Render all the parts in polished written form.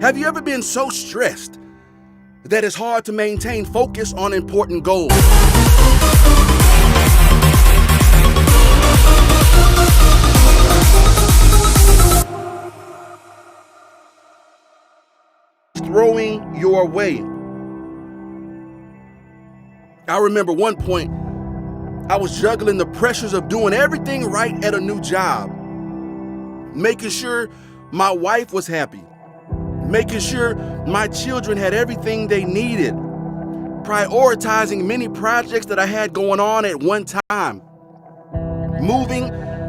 Have you ever been so stressed that it's hard to maintain focus on important goals? Throwing your way. I remember one point, I was juggling the pressures of doing everything right at a new job, making sure my wife was happy, making sure my children had everything they needed, prioritizing many projects that I had going on at one time, moving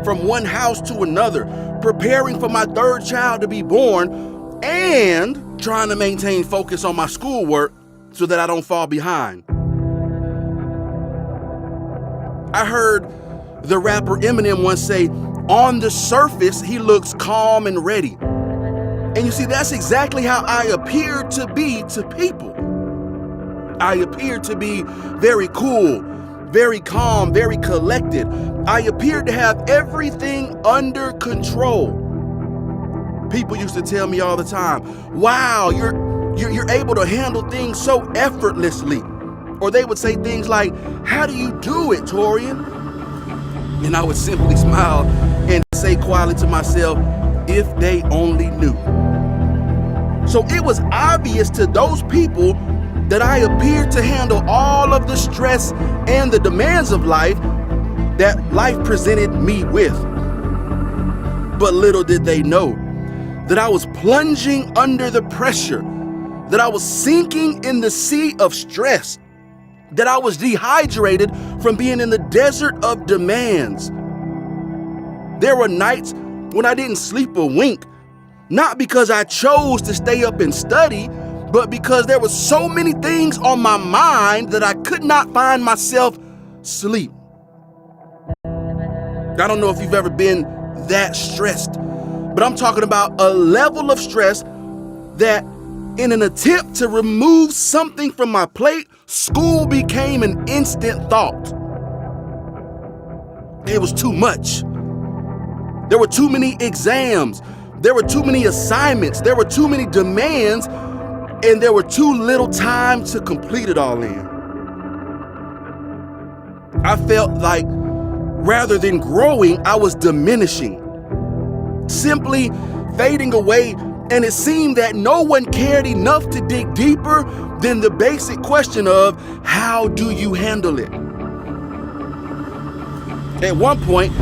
from one house to another, preparing for my third child to be born, and trying to maintain focus on my schoolwork so that I don't fall behind. I heard the rapper Eminem once say, on the surface, he looks calm and ready. And you see, that's exactly how I appear to be to people. I appear to be very cool, very calm, very collected. I appear to have everything under control. People used to tell me all the time, wow, you're able to handle things so effortlessly. Or they would say things like, how do you do it, Torian? And I would simply smile and say quietly to myself, if they only knew. So it was obvious to those people that I appeared to handle all of the stress and the demands of life that life presented me with. But little did they know that I was plunging under the pressure, that I was sinking in the sea of stress, that I was dehydrated from being in the desert of demands. There were nights when I didn't sleep a wink, not because I chose to stay up and study, but because there were so many things on my mind that I could not find myself sleep. I don't know if you've ever been that stressed, but I'm talking about a level of stress that in an attempt to remove something from my plate, school became an instant thought. It was too much. There were too many exams. There were too many assignments. There were too many demands, and there were too little time to complete it all in. I felt like rather than growing, I was diminishing, simply fading away. And it seemed that no one cared enough to dig deeper than the basic question of, how do you handle it? At one point,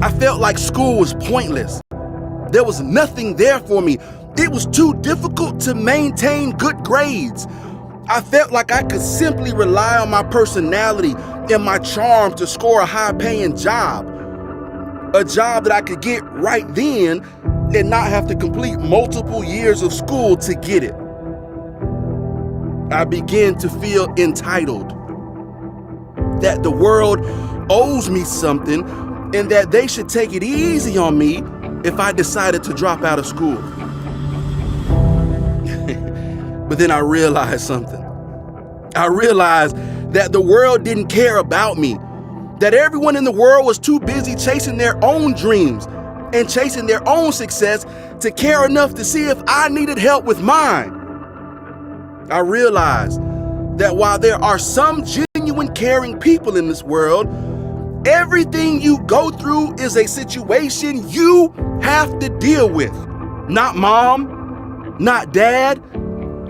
I felt like school was pointless. There was nothing there for me. It was too difficult to maintain good grades. I felt like I could simply rely on my personality and my charm to score a high-paying job. A job that I could get right then and not have to complete multiple years of school to get it. I began to feel entitled, that the world owes me something and that they should take it easy on me if I decided to drop out of school. But then I realized something. I realized that the world didn't care about me, that everyone in the world was too busy chasing their own dreams and chasing their own success to care enough to see if I needed help with mine. I realized that while there are some genuine caring people in this world, everything you go through is a situation you have to deal with. Not mom, not dad,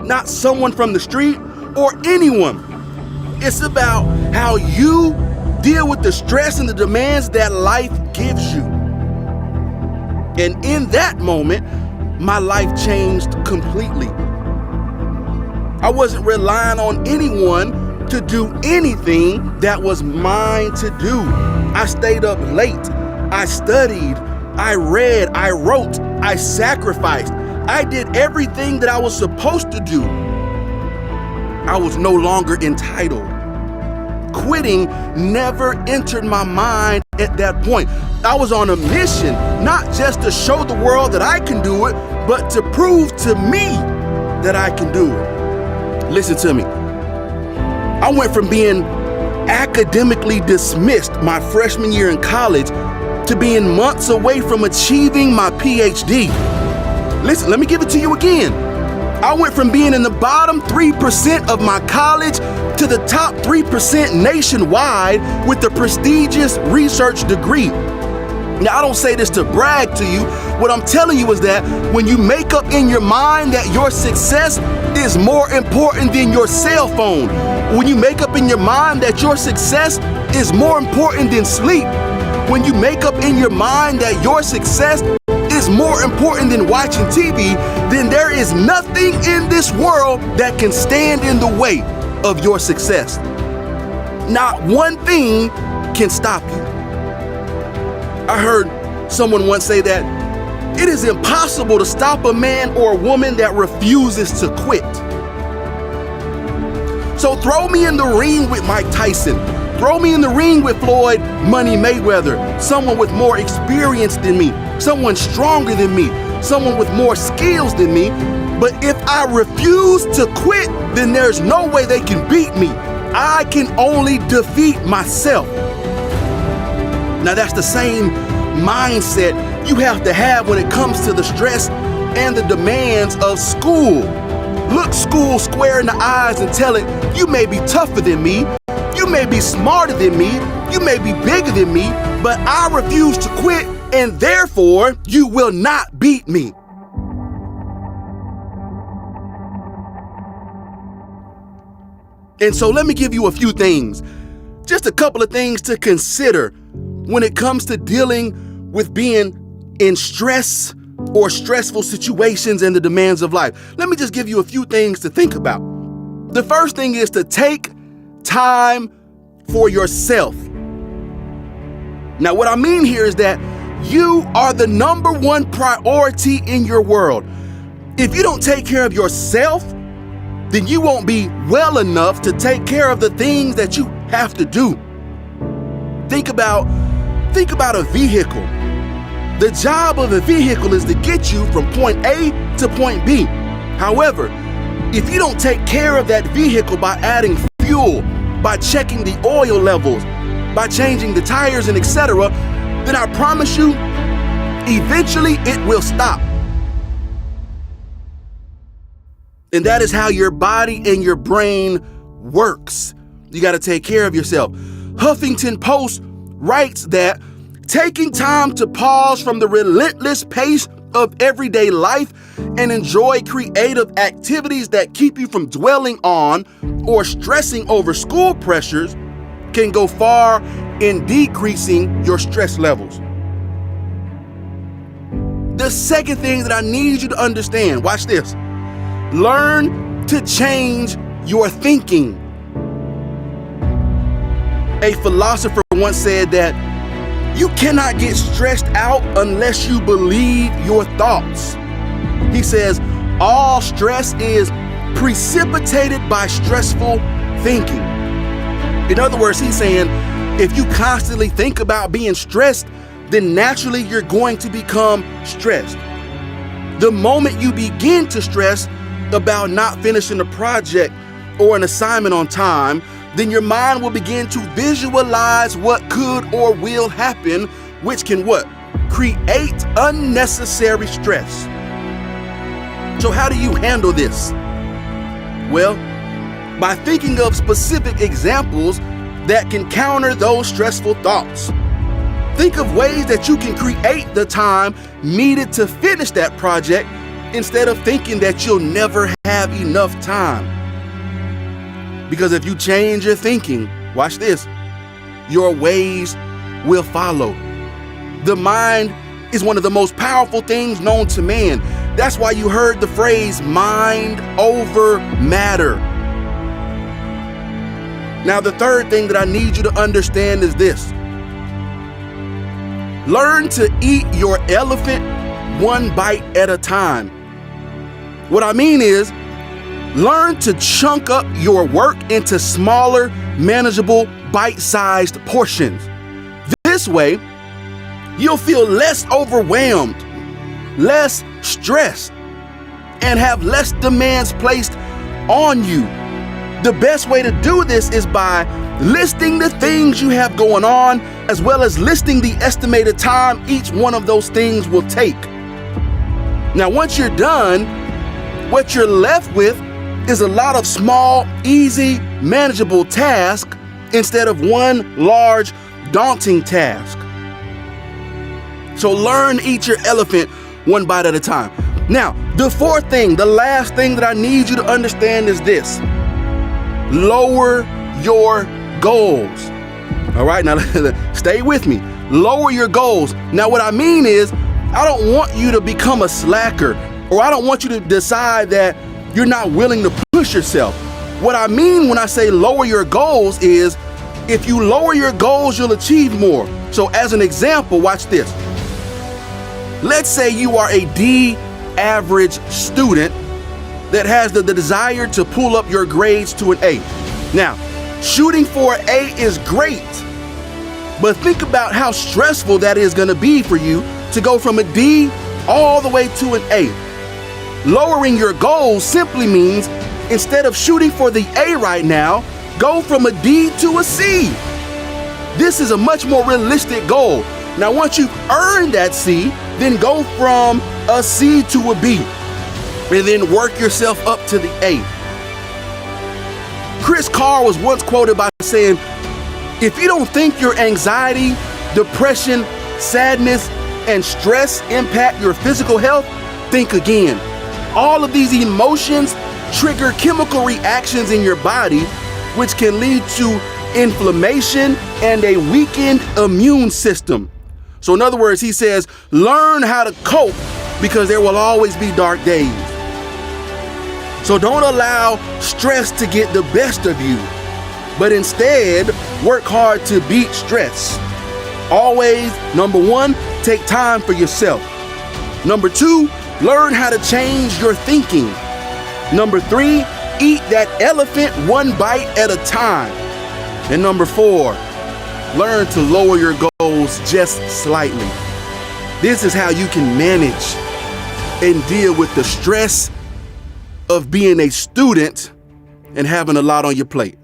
not someone from the street, or anyone. It's about how you deal with the stress and the demands that life gives you. And in that moment, my life changed completely. I wasn't relying on anyone to do anything that was mine to do. I stayed up late. I studied. I read. I wrote. I sacrificed. I did everything that I was supposed to do. I was no longer entitled. Quitting never entered my mind at that point. I was on a mission, not just to show the world that I can do it, but to prove to me that I can do it. Listen to me. I went from being academically dismissed my freshman year in college to being months away from achieving my PhD. Listen, let me give it to you again. I went from being in the bottom 3% of my college to the top 3% nationwide with a prestigious research degree. Now, I don't say this to brag to you. What I'm telling you is that when you make up in your mind that your success is more important than your cell phone, when you make up in your mind that your success is more important than sleep, when you make up in your mind that your success is more important than watching TV, then there is nothing in this world that can stand in the way of your success. Not one thing can stop you. I heard someone once say that it is impossible to stop a man or a woman that refuses to quit. So throw me in the ring with Mike Tyson. Throw me in the ring with Floyd Money Mayweather, someone with more experience than me, someone stronger than me, someone with more skills than me. But if I refuse to quit, then there's no way they can beat me. I can only defeat myself. Now that's the same mindset you have to have when it comes to the stress and the demands of school. Look school square in the eyes and tell it, you may be tougher than me, you may be smarter than me, you may be bigger than me, but I refuse to quit, and therefore you will not beat me. And so let me give you a few things, just a couple of things to consider when it comes to dealing with being in stress or stressful situations and the demands of life. Let me just give you a few things to think about. The first thing is to take time for yourself. Now, what I mean here is that you are the number one priority in your world. If you don't take care of yourself, then you won't be well enough to take care of the things that you have to do. Think about a vehicle. The job of a vehicle is to get you from point A to point B. However, if you don't take care of that vehicle by adding fuel, by checking the oil levels, by changing the tires and etc., then I promise you, eventually it will stop. And that is how your body and your brain works. You got to take care of yourself. Huffington Post writes that taking time to pause from the relentless pace of everyday life and enjoy creative activities that keep you from dwelling on or stressing over school pressures can go far in decreasing your stress levels. The second thing that I need you to understand, watch this. Learn to change your thinking. A philosopher once said that you cannot get stressed out unless you believe your thoughts. He says all stress is precipitated by stressful thinking. In other words, he's saying if you constantly think about being stressed, then naturally you're going to become stressed. The moment you begin to stress about not finishing a project or an assignment on time, then your mind will begin to visualize what could or will happen, which can what? Create unnecessary stress. So how do you handle this? Well, by thinking of specific examples that can counter those stressful thoughts. Think of ways that you can create the time needed to finish that project instead of thinking that you'll never have enough time. Because if you change your thinking, watch this, your ways will follow. The mind is one of the most powerful things known to man. That's why you heard the phrase mind over matter. Now, the third thing that I need you to understand is this. Learn to eat your elephant one bite at a time. What I mean is, learn to chunk up your work into smaller, manageable, bite-sized portions. This way, you'll feel less overwhelmed, less stressed, and have less demands placed on you. The best way to do this is by listing the things you have going on, as well as listing the estimated time each one of those things will take. Now, once you're done, what you're left with is a lot of small, easy, manageable tasks instead of one large, daunting task. So learn to eat your elephant one bite at a time. Now, the fourth thing, the last thing that I need you to understand is this. Lower your goals. All right, now stay with me. Lower your goals. Now, what I mean is, I don't want you to become a slacker, or I don't want you to decide that you're not willing to push yourself. What I mean when I say lower your goals is, if you lower your goals, you'll achieve more. So as an example, watch this. Let's say you are a D average student that has the desire to pull up your grades to an A. Now, shooting for an A is great, but think about how stressful that is going to be for you to go from a D all the way to an A. Lowering your goals simply means instead of shooting for the A right now, go from a D to a C. This is a much more realistic goal. Now, once you've earned that C, then go from a C to a B, and then work yourself up to the A. Chris Carr was once quoted by saying, if you don't think your anxiety, depression, sadness, and stress impact your physical health, think again. All of these emotions trigger chemical reactions in your body, which can lead to inflammation and a weakened immune system. So in other words, he says, learn how to cope because there will always be dark days. So don't allow stress to get the best of you, but instead work hard to beat stress. Always, number one, take time for yourself. Number two, learn how to change your thinking. Number three, eat that elephant one bite at a time. And number four, learn to lower your goals just slightly. This is how you can manage and deal with the stress of being a student and having a lot on your plate.